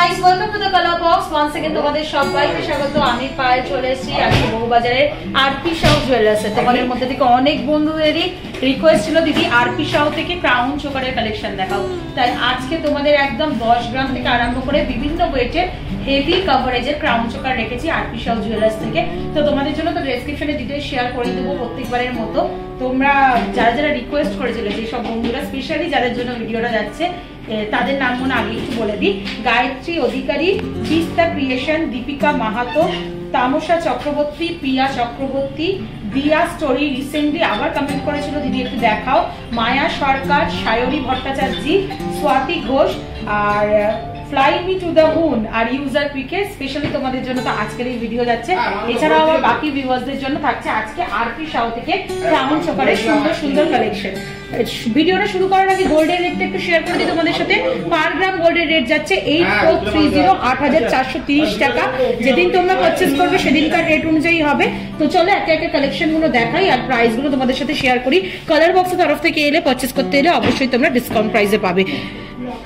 guys, welcome to the color box. Once again তোমাদের সবাইকে স্বাগত। আমি পায়ে চলে এসেছি আজকে বউবাজারের আরপি শাহ জুয়েলার্সে। তোমাদের মধ্যে থেকে অনেক বন্ধুদেরই রিকোয়েস্ট ছিল দিদি আরপি শাহ থেকে ক্রাউন চোকারের কালেকশন দেখাও। তাই আজকে তোমাদের একদম 10 গ্রাম থেকে আরম্ভ করে বিভিন্ন ওয়েটের হেভি কভারেজের ক্রাউন চোকার রেখেছি আরপি শাহ জুয়েলার্স থেকে। তো তোমাদের জন্য তো ডেসক্রিপশনে ডিটেইলস শেয়ার করে দেবো প্রত্যেকবারের মতো। তোমরা যারা যারা রিকোয়েস্ট করেছিলে যে সব বন্ধুরা স্পেশালি যাদের জন্য ভিডিওটা যাচ্ছে তাদের নাম মনে আগে একটু বলে দিই। গায়ত্রী অধিকারী, তিস্তা ক্রিয়েশন, দীপিকা মাহাতো, তামসা চক্রবর্তী, প্রিয়া চক্রবর্তী, দিয়া স্টোরি রিসেন্টলি আবার কমেন্ট করেছিল দিদি একটু দেখাও, মায়া সরকার, সায়রী ভট্টাচার্য, স্বাতি ঘোষ আর fly me to the moon আর ইউজার পিকে স্পেশালি তোমাদের জন্য তো আজকের এই ভিডিও যাচ্ছে। এছাড়াও আবার বাকি ভিউয়ার্সদের জন্য থাকছে আজকে আরপি শাহ থেকে ক্রাউন চোকারের সুন্দর সুন্দর কালেকশন। ভিডিওটা শুরু করার আগে গোল্ডের রেটটা একটু শেয়ার করে দিই তোমাদের সাথে। পার গ্রাম গোল্ডের রেট যাচ্ছে 8430 8430 টাকা। যেদিন তোমরা পারচেজ করবে সেদিনকার রেট অনুযায়ী হবে। তো চলো একে একে কালেকশন গুলো দেখাই আর প্রাইস গুলো তোমাদের সাথে শেয়ার করি। কালার বক্সের তরফ থেকে এলে পারচেজ করতে এলে অবশ্যই তোমরা ডিসকাউন্ট প্রাইসে পাবে।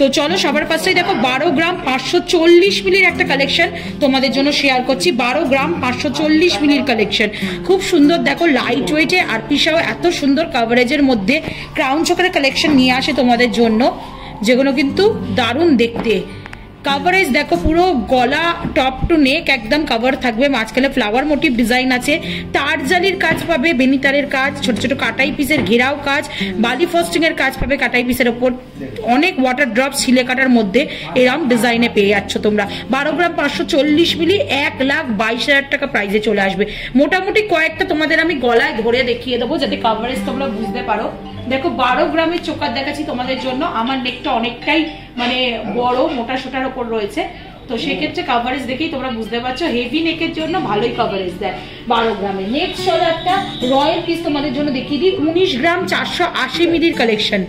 তো চলো সবার ফার্স্টেই দেখো 12 গ্রাম 540 মিলির একটা কালেকশন তোমাদের জন্য শেয়ার করছি। 12 গ্রাম 540 মিলির কালেকশন খুব সুন্দর। দেখো লাইট ওয়েটে আরপি শাহ এত সুন্দর কভারেজের মধ্যে ক্রাউন চোকারের কালেকশন নিয়ে আসে তোমাদের জন্য, যেগুলো কিন্তু দারুণ দেখতে। কাভারেজ দেখো পুরো গলা টপ টু নেক একদম কভার থাকবে, মাঝখানে ফ্লাওয়ার মোটিভ ডিজাইন আছে, তারজালির কাজ পাবে, বেনিতারের কাজ, ছোট ছোট কাটাই পিসের ঘেরাও কাজ, বালি ফস্টিং এর কাজ পাবে কাটাই পিসের ওপর, অনেক ওয়াটার ড্রপ ছিলে কাটার মধ্যে এরকম ডিজাইনে পেয়ে যাচ্ছ তোমরা। 12 গ্রাম 540 মিলি 1,22,000 টাকা প্রাইসে চলে আসবে। মোটামুটি কয়েকটা তোমাদের আমি গলায় ধরে দেখিয়ে দেবো যাতে কাভারেজ তোমরা বুঝতে পারো। দেখো 12 গ্রামের চোকার দেখাচ্ছি তোমাদের জন্য। আমার নেকটা অনেকটাই মানে বড় মোটা সোটার উপর রয়েছে, তো সেক্ষেত্রে কাভারেজ দেখেই তোমরা বুঝতে পারছো হেভি নেকের জন্য ভালোই কাভারেজ দেয় 12 গ্রামে। নেক্সট চলো একটা রয়্যাল পিস তোমাদের জন্য দেখিয়ে দিই। 19 গ্রাম 480 মিলির কালেকশন।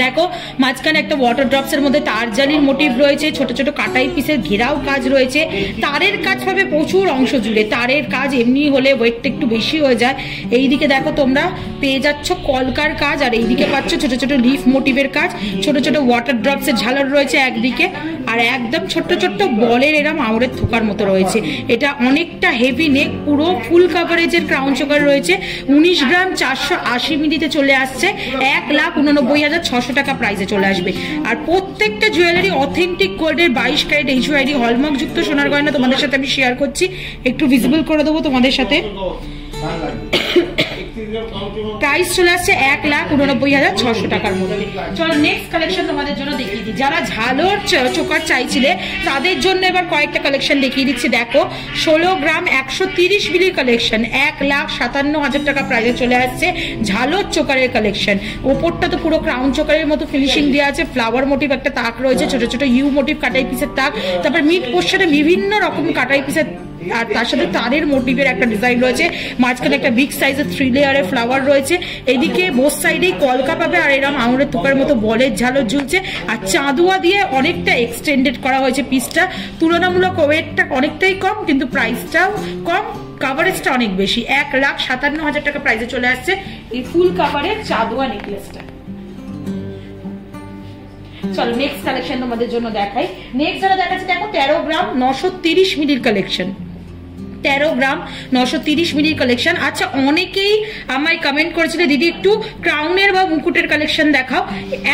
দেখো মাঝখানে একটা ওয়াটার ড্রপস এর মধ্যে তারজালির মোটিভ রয়েছে, ছোট ছোট কাটাই পিসের ঘেরাও কাজ রয়েছে, তারের কাজ পাবে প্রচুর অংশ জুড়ে। তারের কাজ এমনি হলে ওয়েটটা একটু বেশি হয়ে যায়। এইদিকে দেখো তোমরা পেয়ে যাচ্ছ কলকার কাজ আর এইদিকে পাচ্ছ ছোট ছোট লিফ মোটিভের কাজ, ছোট ছোট ওয়াটার ড্রপস এর ঝালর রয়েছে একদিকে, আর একদম ছোট্ট ছোট্ট বলের এরম আউরের থোকার মতো রয়েছে। এটা অনেকটা হেভি নেক, পুরো ফুল কাভারেজের ক্রাউন চোকার রয়েছে। 19 গ্রাম 480 মিলিতে চলে আসছে 1,89,600 টাকা প্রাইসে চলে আসবে। আর প্রত্যেকটা জুয়েলারি অথেন্টিক গোল্ডের 22 ক্যারেট HYD হলমার্ক যুক্ত সোনার গয়না তোমাদের সাথে আমি শেয়ার করছি। একটু ভিজিবল করে দেবো তোমাদের সাথে। প্রাইস চলে আসছে 1,89,600 টাকার মধ্যে। চলো নেক্সট কালেকশন তোমাদের জন্য দেখিয়ে দিই। যারা ঝালর চোকার চাইছিলে তাদের জন্য এবার কয়েকটা কালেকশন দেখিয়ে দিচ্ছি। দেখো 16 গ্রাম 130 মিলির কালেকশন 1,57,000 টাকা প্রাইসে চলে আসছে ঝালর চোকারের কালেকশন। ওপরটা তো পুরো ক্রাউন চোকারের মতো ফিনিশিং দেওয়া আছে, ফ্লাওয়ার মোটিভ একটা তাক রয়েছে, ছোট ছোট ইউ মোটিভ কাটাই পিসের তাক, তারপর মিড পোর্শনে বিভিন্ন রকম কাটাই পিসের আর তার সাথে তারের মোটিভের একটা ডিজাইন রয়েছে। মাঝখানে একটা বিগ সাইজের 3 লেয়ারের ফ্লাওয়ার রয়েছে। এইদিকে বোথ সাইডেই কলকা পাবে আর এরকম আঙুরের থোকার মতো বলের ঝালর ঝুলছে, আর চাঁদুয়া দিয়ে অনেকটা এক্সটেন্ডেড করা হয়েছে পিসটা। তুলনামূলক ওয়েটটা অনেকটাই কম কিন্তু প্রাইসটাও কম, কাভারেজটা অনেক বেশি। 1,57,000 টাকা প্রাইসে চলে আসছে এই ফুল কাভারের চাঁদুয়া নেকলেসটা। চলো নেক্সট কালেকশন তোমাদের জন্য দেখাই। নেক্সট যারা দেখাচ্ছে দেখো 13 গ্রাম 930 মিলির কালেকশন। 13 গ্রাম 930 মিলির কালেকশন। আচ্ছা অনেকেই আমায় কমেন্ট করেছিল দিদি একটু ক্রাউনের বা মুকুটের কালেকশন দেখাও।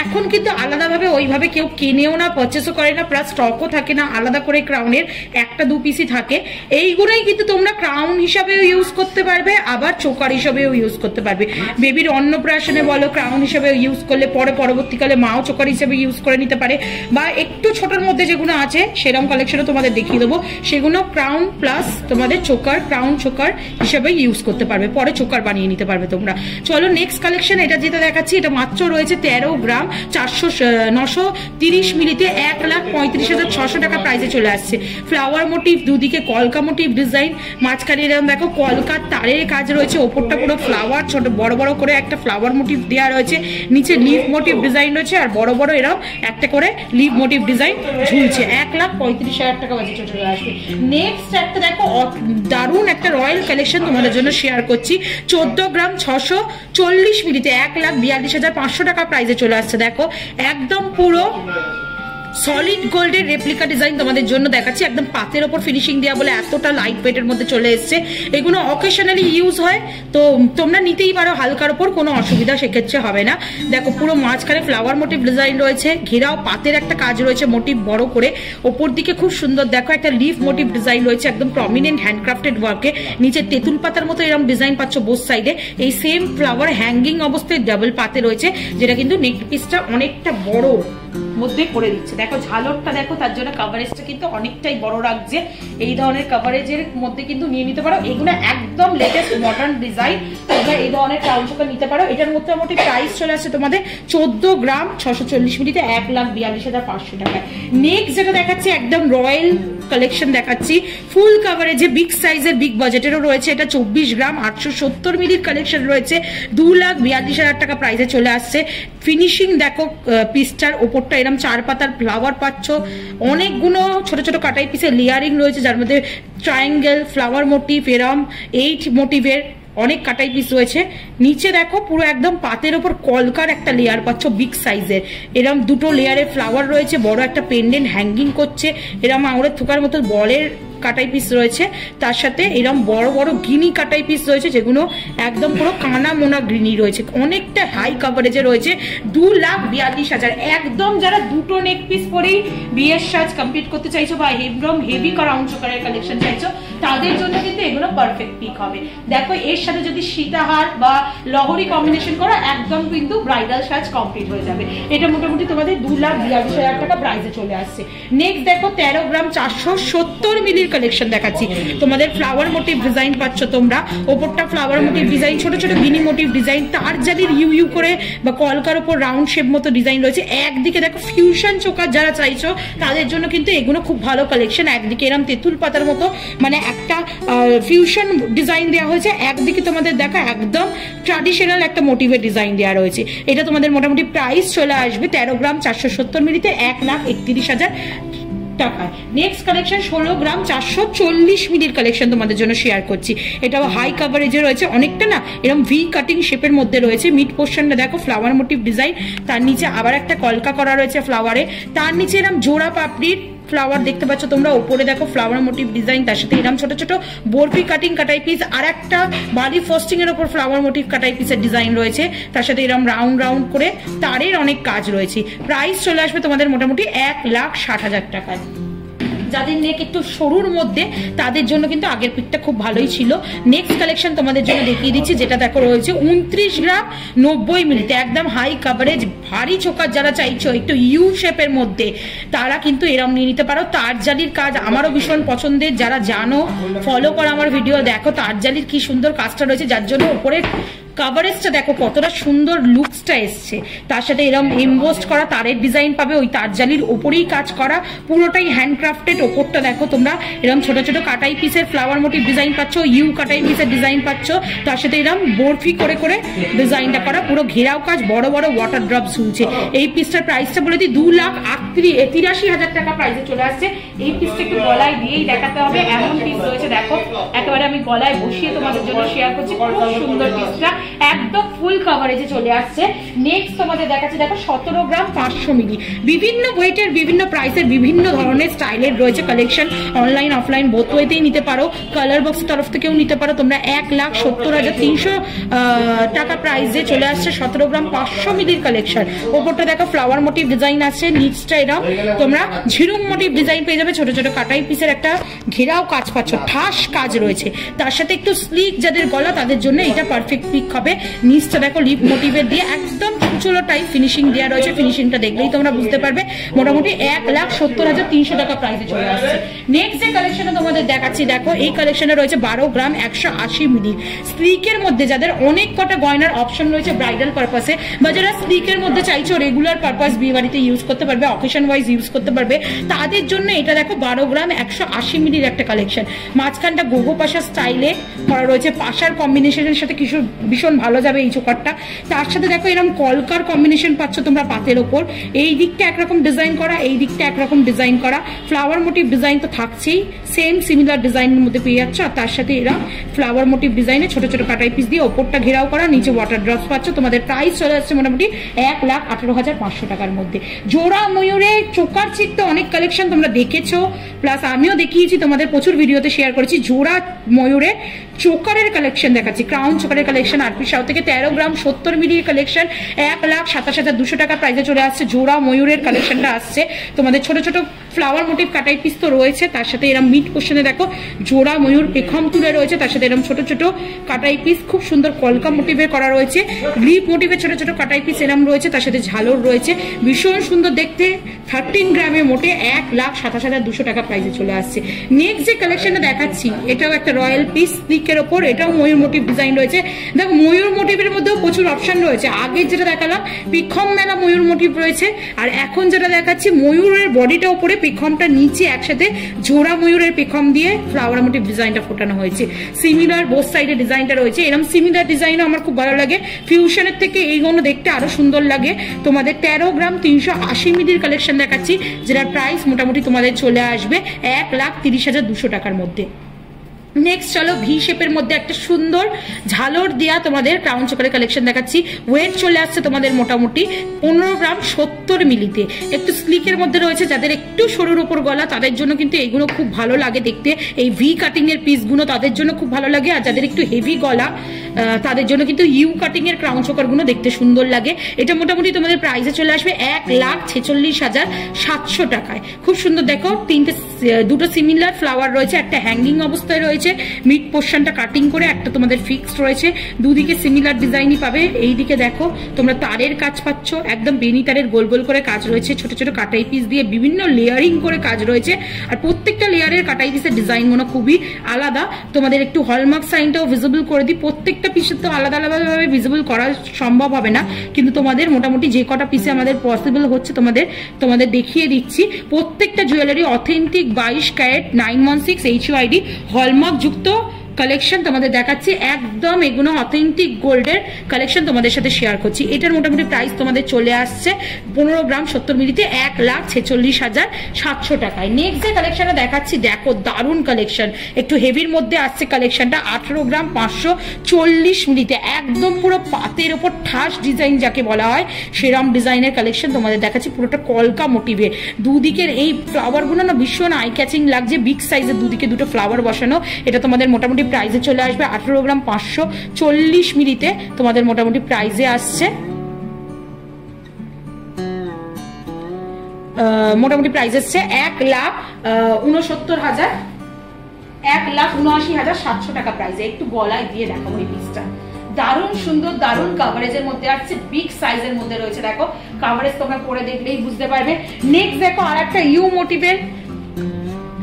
এখন কিন্তু আলাদাভাবে ওইভাবে কেউ কেনেও না, পারচেসও করে না, প্লাস স্টকও থাকে না। আলাদা করে ক্রাউনের 1-2 পিসই থাকে। এইগুলোই কিন্তু তোমরা ক্রাউন হিসাবেও ইউজ করতে পারবে, আবার চোকার হিসাবেও ইউজ করতে পারবে। বেবির অন্নপ্রাশনে বলো ক্রাউন হিসাবে ইউজ করলে পরে পরবর্তীকালে মাও চোকার হিসাবে ইউজ করে নিতে পারে, বা একটু ছোটোর মধ্যে যেগুলো আছে সেরকম কালেকশনও তোমাদের দেখিয়ে দেবো। সেগুলো ক্রাউন প্লাস তোমাদের চোকার ক্রাউন চোকার হিসেবে ইউজ করতে পারবে, পরে চোকার বানিয়ে নিতে পারবে তোমরা। চলো নেক্সট কালেকশন এটা যেটা দেখাচ্ছি এটা মাত্র রয়েছে 13 গ্রাম 930 মিলিতে 1,35,600 টাকা প্রাইসে চলে আসছে। ফ্লাওয়ার মোটিভ, দুদিকে কলকা মোটিভ ডিজাইন, মাঝখানে এরকম দেখো কলকার তারের কাজ রয়েছে, ওপরটা পুরো ফ্লাওয়ার ছোট বড় বড় করে একটা ফ্লাওয়ার মোটিভ দেওয়া রয়েছে, নিচে লিভ মোটিভ ডিজাইন রয়েছে, আর বড় বড় এরকম একটা করে লিভ মোটিভ ডিজাইন ঝুলছে। 1,35,000 টাকা বাজেট চলে আসবে। নেক্সট একটা দেখো দারুণ একটা রয়্যাল কালেকশন তোমাদের জন্য শেয়ার করছি। 14 গ্রাম 640 মিলিতে 1,42,500 টাকা প্রাইসে চলে আসছে। দেখো একদম পুরো সলিড গোল্ডের রেপ্লিকা ডিজাইন তোমাদের জন্য দেখাচ্ছি, একদম পাতের ওপর ফিনিশিং দেওয়া বলে এতটা লাইট ওয়েটের মধ্যে চলে এসছে। এগুলো অকেশনালি ইউজ হয়, তো তোমরা নিতেই পারো হালকার ওপর, কোনো অসুবিধা সেক্ষেত্রে হবে না। দেখো পুরো মাঝখানে ফ্লাওয়ার মোটিভ ডিজাইন রয়েছে, ঘেরাও পাতের একটা কাজ রয়েছে মোটিভ বড় করে, ওপর দিকে খুব সুন্দর দেখো একটা লিফ মোটিভ ডিজাইন রয়েছে একদম প্রমিনেন্ট হ্যান্ডক্রাফটেড ওয়ার্কে, নিচে তেঁতুল পাতার মতো এরকম ডিজাইন পাচ্ছ বোথ সাইডে। এই সেম ফ্লাওয়ার হ্যাঙ্গিং অবস্থায় ডাবল পাতে রয়েছে, যেটা কিন্তু নেক পিসটা অনেকটা বড় মধ্যে করে দিচ্ছে। দেখো ঝালরটা দেখো, তার জন্য কাভারেজটা কিন্তু অনেকটাই বড় রাখছে। এই ধরনের কাভারেজের মধ্যে কিন্তু নিয়ে নিতে পারো, এগুলো একদম লেটেস্ট মডার্ন ডিজাইন, তোমরা এই ধরনের ক্রাউন চোকার নিতে পারো। এটার মোটামুটি প্রাইস চলে আসছে তোমাদের 14 গ্রাম 640 মিলিতে 1,42,500 টাকায়। নেক্সট যেটা দেখাচ্ছি একদম রয়্যাল কালেকশন দেখাচ্ছি, ফুল কাভারেজে বিগ সাইজের বিগ বাজেটেরও রয়েছে। এটা 24 গ্রাম 870 মিলির কালেকশন রয়েছে, 2,42,000 টাকা প্রাইসে চলে আসছে। ফিনিশিং দেখো পিসটার ওপরটা এরকম 4 পাতার ফ্লাওয়ার পাচ্ছ, অনেকগুলো ছোট ছোট কাটাই পিসের লেয়ারিং রয়েছে, যার মধ্যে ট্রায়াঙ্গেল, ফ্লাওয়ার মোটিভ, এরম 8 মোটিভের অনেক কাটাই পিস রয়েছে। নিচে দেখো পুরো একদম পাতের ওপর কলকার একটা লেয়ার পাচ্ছ বিগ সাইজের, এরম দুটো লেয়ারের ফ্লাওয়ার রয়েছে, বড় একটা পেন্ডেন্ট হ্যাঙ্গিং করছে, এরম আঙুরের থোকার মতো বলের কাটাই পিস রয়েছে, তার সাথে এরকম বড় বড় গিনি কাটাই পিস রয়েছে, যেগুলো একদম পুরো কানা মোনা গ্রিনি রয়েছে, অনেকটা হাই কাভারেজে রয়েছে। 2,42,000 একদম। যারা দুটো নেক পিস পরেই বিয়ের সাজ কমপ্লিট করতে চাইছো বা একদম হেভি ক্রাউন চোকারের কালেকশন চাইছো, তাদের জন্য কিন্তু এগুলো পারফেক্ট পিক হবে। দেখো এর সাথে যদি সীতাহার বা লহরি কম্বিনেশন করো, একদম কিন্তু ব্রাইডাল সাজ কমপ্লিট হয়ে যাবে। এটা মোটামুটি তোমাদের 2,42,000 টাকা প্রাইসে চলে আসছে। নেক্সট দেখো 13 গ্রাম 470 মিলির কালেকশন দেখাচ্ছি তোমাদের। ফ্লাওয়ার মোটিভ ডিজাইন পাচ্ছ তোমরা, ওপরটা ফ্লাওয়ার মোটিভ ডিজাইন, ছোট ছোট মিনি মোটিভ ডিজাইন, তার জালির ইউ ইউ করে বা কলকার উপর রাউন্ড শেপ মতো ডিজাইন রয়েছে। একদিকে দেখো ফিউশন চোকার যারা চাইছো তাদের জন্য কিন্তু এগুলো খুব ভালো কালেকশন। একদিকে এরকম তেঁতুল পাতার মতো মানে একটা ফিউশন ডিজাইন দেওয়া হয়েছে, একদিকে তোমাদের দেখা একদম ট্র্যাডিশনাল একটা মোটিভের ডিজাইন দেওয়া রয়েছে। এটা তোমাদের মোটামুটি প্রাইস চলে আসবে 13 গ্রাম 470 মিলিতে 1,31,000 টাকায়। নেক্সট কালেকশন 16 গ্রাম 440 মিলির কালেকশন তোমাদের জন্য শেয়ার করছি। এটাও হাই কাভারেজে রয়েছে, অনেকটা না এরকম ভি কাটিং শেপের মধ্যে রয়েছে। মিড পোর্শনটা দেখো ফ্লাওয়ার মোটিভ ডিজাইন, তার নিচে আবার একটা কলকা করা রয়েছে ফ্লাওয়ারে, তার নিচে এরকম জোড়া পাপড়ির ফ্লাওয়ার দেখতে পাচ্ছ তোমরা, উপরে দেখো ফ্লাওয়ার মোটিভ ডিজাইন, তার সাথে এরকম ছোট ছোট বরফি কাটিং কাটাই পিস, আর একটা বালি ফ্রস্টিং এর উপর ফ্লাওয়ার মোটিভ কাটাই পিসের ডিজাইন রয়েছে, তার সাথে এরকম রাউন্ড রাউন্ড করে তারের অনেক কাজ রয়েছে। প্রাইস চলে আসবে তোমাদের মোটামুটি 1,60,000 টাকায়। যাদের নেক একটু সরুর মধ্যে তাদের জন্য কিন্তু আগের পিকটা খুব ভালোই ছিল। নেক্সট কালেকশন তোমাদের জন্য দেখিয়ে দিচ্ছি, যেটা দেখো রয়েছে 29 গ্রাম 90 মিলিতে, একদম হাই কাভারেজ ভারী চোকার যারা চাইছো একটু ইউ শেপের মধ্যে, তারা কিন্তু এরম নিয়ে নিতে পারো। তার জালির কাজ আমারও ভীষণ পছন্দের, যারা জানো ফলো করো আমার ভিডিও, দেখো তার জালির কি সুন্দর কাজটা রয়েছে, যার জন্য উপরে কাভারেজটা দেখো কতটা সুন্দর লুকসটা এসছে, তার সাথে এরকম এমবোস্ট করা তারের ডিজাইন পাবে, ওই তার জালির ওপরেই কাজ করা, পুরোটাই হ্যান্ডক্রাফটেড। ওপরটা দেখো তোমরা এরকম ছোট ছোট কাটাই পিসের ফ্লাওয়ার মোটিভ ডিজাইন পাচ্ছ, ইউ কাটাই পিসের ডিজাইন পাচ্ছ, তার সাথে এরকম বরফি করে করে ডিজাইনটা করা, পুরো ঘেরাও কাজ, বড় বড় ওয়াটার ড্রপ ঝুলছে। এই পিসটার প্রাইসটা বলে দিই 2,83,000 টাকা প্রাইসে চলে আসছে। এই পিসটা একটু গলায় দিয়েই দেখাতে হবে, এমন পিস রয়েছে দেখো, একেবারে আমি গলায় বসিয়ে তোমাদের জন্য শেয়ার করছি, খুব সুন্দর পিসটা, একদম ফুল কাভারেজে চলে আসছে। নেক্সট তোমাদের দেখাচ্ছি দেখো 17 গ্রাম 500 মিলি, বিভিন্ন ওয়েটের বিভিন্ন প্রাইসের বিভিন্ন ধরনের স্টাইলের রয়েছে কালেকশন, অনলাইন অফলাইন বোথ ওয়েতেই নিতে পারো, কালার বক্সের তরফ থেকেও নিতে পারো তোমরা। 1,70,300 টাকা প্রাইসে চলে আসছে 17 গ্রাম 500 মিলির কালেকশন। ওপরটা দেখো ফ্লাওয়ার মোটিভ ডিজাইন আছে, নিচটা এরকম তোমরা ঝিরুম মোটিভ ডিজাইন পেয়ে যাবে, ছোট ছোট কাটাই পিসের একটা ঘেরাও কাজ পাচ্ছ, ঠাস কাজ রয়েছে, তার সাথে একটু স্লিক যাদের গলা তাদের জন্য এটা পারফেক্ট পিক হবে। নিচটা দেখো লিপ মোটিভের দিয়ে একদম চুচুলো টাইপ ফিনিশিং দেওয়া রয়েছে, ফিনিশিংটা দেখলেই তোমরা বুঝতে পারবে। মোটামুটি 1,70,300 টাকা প্রাইসে চলে আসছে। নেক্সট যে কালেকশনে তোমাদের দেখাচ্ছি দেখো, এই কালেকশনে রয়েছে 12 গ্রাম 180 মিলি, স্লিকের মধ্যে যাদের অনেক কটা গয়নার অপশন রয়েছে ব্রাইডাল পারপাসে, বা যারা স্লিকের মধ্যে চাইছো রেগুলার পারপাস বিয়ে বাড়িতে ইউজ করতে পারবে, অকেশন ওয়াইজ ইউজ করতে পারবে, তাদের জন্য এটা দেখো 12 গ্রাম 180 মিলির একটা কালেকশন। মাঝখানটা গোগো পাশা স্টাইলে করা রয়েছে, পাশার কম্বিনেশনের সাথে কিছু ভীষণ ভালো যাবে এই চোকারটা, তার সাথে দেখো এরকম কলকা কলকার কম্বিনেশন পাচ্ছ তোমরা পাতের ওপর। এই দিকটা একরকম ডিজাইন করা, এই দিকটা একরকম ডিজাইন করা, ফ্লাওয়ার মোটিভ ডিজাইন তো থাকছেই, সেম সিমিলার ডিজাইনের মধ্যে পেয়ে যাচ্ছ। আর তার সাথে এরা ফ্লাওয়ার মোটিভ ডিজাইনে ছোট ছোট কাটাই পিস দিয়ে ওপরটা ঘেরাও করা, নিচে ওয়াটার ড্রপস পাচ্ছ। তোমাদের প্রাইস চলে আসছে মোটামুটি 1,18,500 টাকার মধ্যে। জোড়া ময়ূরে চোকার চিত্তে অনেক কালেকশন তোমরা দেখেছো, প্লাস আমিও দেখিয়েছি, তোমাদের প্রচুর ভিডিওতে শেয়ার করেছি। জোড়া ময়ূরে চোকারের কালেকশন দেখাচ্ছি, ক্রাউন চোকারের কালেকশন আরপি সাউ থেকে 13 গ্রাম 70 মিলির কালেকশন 1,27,200 টাকা প্রাইসে চলে আসছে। জোড়া ময়ূরের কালেকশনটা আসছে তোমাদের। ছোট ছোট ফ্লাওয়ার মোটিভ কাটাই পিস তো রয়েছে, তার সাথে এরকম মিড পোর্শনে দেখো জোড়া ময়ূর পেখম তুলে রয়েছে, তার সাথে এরকম ছোট ছোট কাটাই পিস খুব সুন্দর কলকা মোটিভের করা রয়েছে, গ্লিপ মোটিভের ছোট ছোট কাটাই পিস এরকম রয়েছে, তার সাথে ঝালর রয়েছে, ভীষণ সুন্দর দেখতে। 13 গ্রামের মোটে 1,27,200 টাকা প্রাইসে চলে আসছে। নেক্সট যে কালেকশনটা দেখাচ্ছি এটাও একটা রয়্যাল পিস স্লিকের ওপর, এটাও ময়ূর মোটিভ ডিজাইন রয়েছে। দেখো ময়ূর মোটিভের মধ্যেও প্রচুর অপশন রয়েছে। আগে যেটা দেখালাম পেখম মেলা ময়ূর মোটিভ রয়েছে, আর এখন যেটা দেখাচ্ছি ময়ূরের বডিটা উপরে পেখমটা নিচে একসাথে জোড়া ময়ূরের পেখম দিয়ে ফ্লাওয়ার মোটিভ ডিজাইনটা ফোটানো হয়েছে। সিমিলার বোথ সাইডে ডিজাইনটা রয়েছে, এরকম সিমিলার ডিজাইনও আমার খুব ভালো লাগে। ফিউশনের থেকে এইগুলো দেখতে আরো সুন্দর লাগে। তোমাদের 13 গ্রাম 380 মিলির কালেকশন দেখাচ্ছি, যেটার প্রাইস মোটামুটি তোমাদের চলে আসবে 1,30,200 টাকার মধ্যে। নেক্সট চলো ভি শেপের মধ্যে একটা সুন্দর ঝালর দেয়া তোমাদের ক্রাউন চোকারের কালেকশন দেখাচ্ছি। ওয়েট চলে আসছে তোমাদের মোটামুটি 15 গ্রাম 70 মিলিতে। একটু স্লিকের মধ্যে রয়েছে, যাদের একটু সরুর ওপর গলা তাদের জন্য কিন্তু এইগুলো খুব ভালো লাগে দেখতে। এই ভি কাটিং এর পিসগুলো তাদের জন্য খুব ভালো লাগে, আর যাদের একটু হেভি গলা তাদের জন্য কিন্তু ইউ কাটিং এর ক্রাউন চোকার গুলো দেখতে সুন্দর লাগে। এটা মোটামুটি তোমাদের প্রাইসে চলে আসবে 1,46,700 টাকায়। খুব সুন্দর দেখো, দুটো সিমিলার ফ্লাওয়ার রয়েছে, একটা হ্যাঙ্গিং অবস্থায় রয়েছে, মিড পোর্শনটা কাটিং করে, একটা তোমাদের ফিক্সড রয়েছে। দুদিকে সিমিলার ডিজাইনই পাবে। এইদিকে দেখো তোমরা তারের কাজ পাচ্ছ, একদম বেনি তারের গোল গোল করে কাজ রয়েছে, ছোট ছোট কাটাই পিস দিয়ে বিভিন্ন লেয়ারিং করে কাজ রয়েছে। আর প্রত্যেকটা লেয়ারের কাটাই পিসের ডিজাইনগুলো খুবই আলাদা। তোমাদের একটু হলমার্ক সাইনটাও ভিজিবল করে দিই। প্রত্যেকটা পিসের তো আলাদা আলাদাভাবে ভিজিবল করা সম্ভব হবে না, কিন্তু তোমাদের মোটামুটি যে কটা পিসে আমাদের পসিবল হচ্ছে তোমাদের দেখিয়ে দিচ্ছি। প্রত্যেকটা jewellery authentic 22 carat 916 HUID hallmark যুক্ত কালেকশন তোমাদের দেখাচ্ছি। একদম এগুলো অথেন্টিক গোল্ডের কালেকশন তোমাদের সাথে শেয়ার করছি। এটার মোটামুটি প্রাইস তোমাদের চলে আসছে 15 গ্রাম 70 মিলিতে 1,46,700 টাকায়। নেক্সট যে কালেকশনটা দেখাচ্ছি দেখো দারুণ কালেকশন, একটু হেভির মধ্যে আসছে কালেকশনটা। 18 গ্রাম 540 মিলিতে একদম পুরো পাতের ওপর ঠাস ডিজাইন যাকে বলা হয় সেরম ডিজাইনের কালেকশন তোমাদের দেখাচ্ছি। পুরোটা কলকা মোটিভে, দুদিকের এই ফ্লাওয়ারগুলো না ভীষণ আই ক্যাচিং লাগছে, বিগ সাইজের দুদিকে দুটো ফ্লাওয়ার বসানো। এটা তোমাদের মোটামুটি প্রাইসে চলে আসবে 18 গ্রাম 540 মিলিতে তোমাদের মোটামুটি প্রাইসে আসছে মোটামুটি প্রাইস আসছে 1,79,700 টাকা প্রাইসে। একটু গলায় দিয়ে দেখাবো এই পিসটা, দারুণ সুন্দর দারুণ কাভারেজের মধ্যে আসছে, বিগ সাইজের মধ্যে রয়েছে। দেখো কাভারেজ তোমরা পরে দেখলেই বুঝতে পারবে। নেক্সট দেখো আর একটা ইউ মোটিভের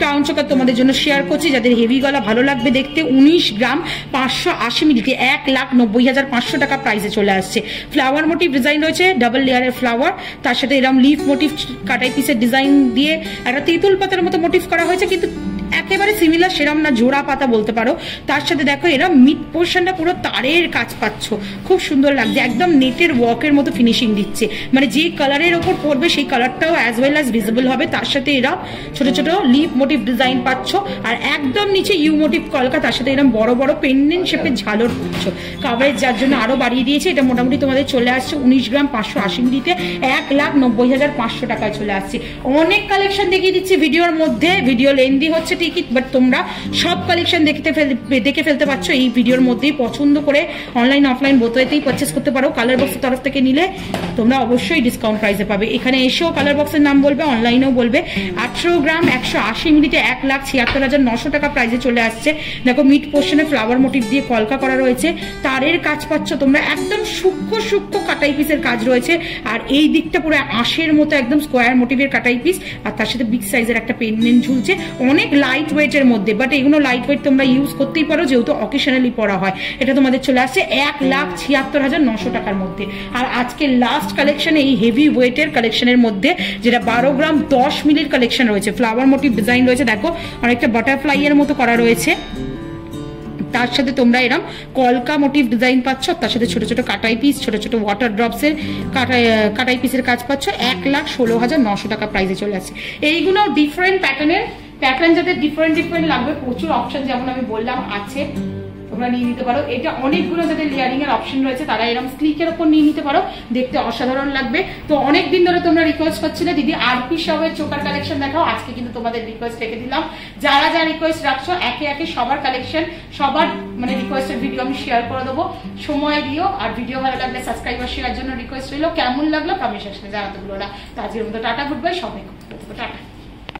ক্রাউন চোকার তোমাদের জন্য শেয়ার করছি, যাদের হেভি গলা ভালো লাগবে দেখতে। 19 গ্রাম 580 মিলিতে 1,90,500 টাকা প্রাইসে চলে আসছে। ফ্লাওয়ার মোটিভ ডিজাইন রয়েছে, ডাবল লেয়ারের ফ্লাওয়ার, তার সাথে এরকম লিফ মোটিভ কাটাই পিসের ডিজাইন দিয়ে একটা তেঁতুল পাতার মতো মোটিভ করা হয়েছে, কিন্তু একেবারে সিমিলার সেরম না, জোড়া পাতা বলতে পারো। তার সাথে দেখো এরা মিড পোর্শনটা পুরো তারের কাজ পাচ্ছ, খুব সুন্দর লাগছে, একদম নেটের ওয়ার্কের মতো ফিনিশিং দিচ্ছে। মানে যে কালারের ওপর পড়বে সেই কালারটাও অ্যাজ ওয়েল অ্যাজ ভিজিবল হবে। তার সাথে এরা ছোট ছোট লিপ মোটিভ ডিজাইন পাচ্ছ, আর একদম নিচে ইউ মোটিভ কলকা, তার সাথে এরকম বড় বড় পেন্ডেন্ট শেপের ঝালর পাচ্ছ। কাভারেজ যার জন্য আরো বাড়িয়ে দিয়েছে। এটা মোটামুটি তোমাদের চলে আসছে 19 গ্রাম 580 মিলিতে 1,90,500 টাকায় চলে আসছে। অনেক কালেকশন দেখিয়ে দিচ্ছি ভিডিওর মধ্যে, ভিডিও লেন্দি হচ্ছে ঠিকই, বাট তোমরা সব কালেকশন দেখে ফেলতে পারছো এই ভিডিওর মধ্যেই। পছন্দ করে অনলাইন অফলাইন বোথওয়েতেই পারচেস করতে পারো। কালার বক্সের তরফ থেকে নিলে তোমরা অবশ্যই ডিসকাউন্ট প্রাইসে পাবে। এখানে এসেও কালার বক্সের নাম বলবে, অনলাইনেও বলবে। 18 গ্রাম 180 মিলিতে 1,76,900 টাকা প্রাইসে চলে আসছে। দেখো মিড পোর্শনে ফ্লাওয়ার মোটিভ দিয়ে কলকা করা রয়েছে, তারের কাজ পাচ্ছ তোমরা, একদম সূক্ষ্ম সূক্ষ্ম কাটাই পিসের কাজ রয়েছে। আর এই দিকটা পুরো আঁশের মতো একদম স্কোয়ার মোটিভের কাটাই পিস, আর তার সাথে বিগ সাইজের একটা পেন্ডেন্ট ঝুলছে, অনেক লাইট ওয়েটের মধ্যে। বাট এগুলো লাইট ওয়েট তোমরা ইউজ করতেই পারো, যেহেতু অকেশনালি পরা হয়। এটা তোমাদের চলে আসছে 1,76,900 টাকার মধ্যে। আর আজকে লাস্ট কালেকশন এই হেভি ওয়েটের কালেকশনের মধ্যে, যেটা 12 গ্রাম 10 মিলির কালেকশন রয়েছে, ফ্লাওয়ার মোটিভ ডিজাইন রয়েছে। দেখো অনেকটা বাটারফ্লাই এর মতো করা রয়েছে, তার সাথে তোমরা এরম কলকা মোটিভ ডিজাইন পাচ্ছ, তার সাথে ছোট ছোট কাটাই পিস, ছোট ছোট ওয়াটার ড্রপসের কাটাই পিসের কাজ পাচ্ছ। 1,16,900 টাকা প্রাইসে চলে আসছে। এইগুলো ডিফারেন্ট প্যাটার্ন যাদের ডিফারেন্ট লাগবে, প্রচুর অপশন যেমন আমি বললাম আছে, তোমরা নিয়ে নিতে পারো। এটা অনেকগুলো যাদের লেয়ারিং এর অপশন রয়েছে তারা এরকম স্লিকের উপর নিয়ে নিতে পারো, দেখতে অসাধারণ লাগবে। তো অনেকদিন ধরে তোমরা রিকোয়েস্ট করছিলে দিদি আরপি শাওয়ের চোকার কালেকশন দেখাও, আজকে কিন্তু তোমাদের রিকোয়েস্ট রেখে দিলাম। যারা যা রিকোয়েস্ট রাখছো একে একে সবার কালেকশন, সবার মানে রিকোয়েস্টের ভিডিও আমি শেয়ার করে দেবো, সময় দিও। আর ভিডিও ভালো লাগলে সাবস্ক্রাইবার শেয়ার জন্য রিকোয়েস্ট রইলো। কেমন লাগলো কমেন্ট সেকশনে জানাতে ভুলো না। তো আজকের মতো টাটা, গুড বাই, সবাই টাটা।